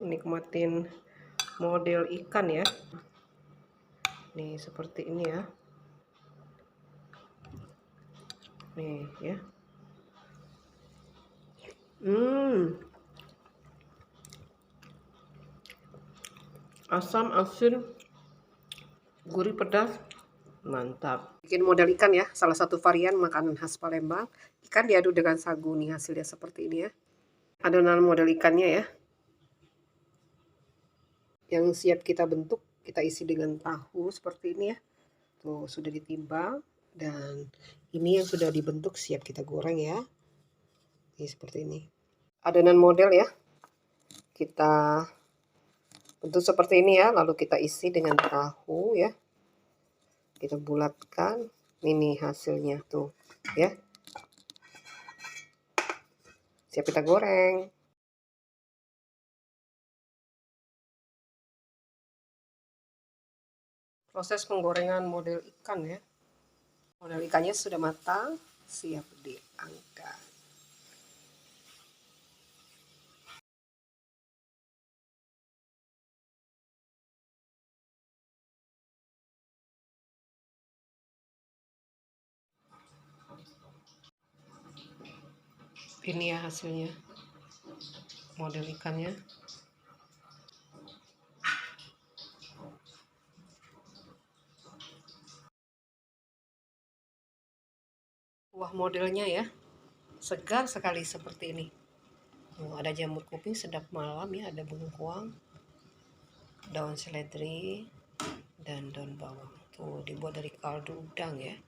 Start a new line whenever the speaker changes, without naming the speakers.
nikmatin model ikan ya. Nih seperti ini ya. Nih ya. Asam, asin, gurih, pedas, mantap. Bikin model ikan ya, salah satu varian makanan khas Palembang. Ikan diaduk dengan sagu nih, hasilnya seperti ini ya. Adonan model ikannya ya, yang siap kita bentuk, kita isi dengan tahu seperti ini ya. Tuh sudah ditimbang, dan ini yang sudah dibentuk siap kita goreng ya. Ini seperti ini. Adonan model ya, kita bentuk seperti ini ya, lalu kita isi dengan tahu ya. Kita bulatkan, ini hasilnya tuh ya. Siap kita goreng. Proses penggorengan model ikan ya. Model ikannya sudah matang, siap diangkat. Ini ya hasilnya, model ikannya. Wah, modelnya ya, segar sekali seperti ini. Ada jamur kuping sedap malam ya, ada bengkuang, daun seledri, dan daun bawang. Tuh dibuat dari kaldu udang ya.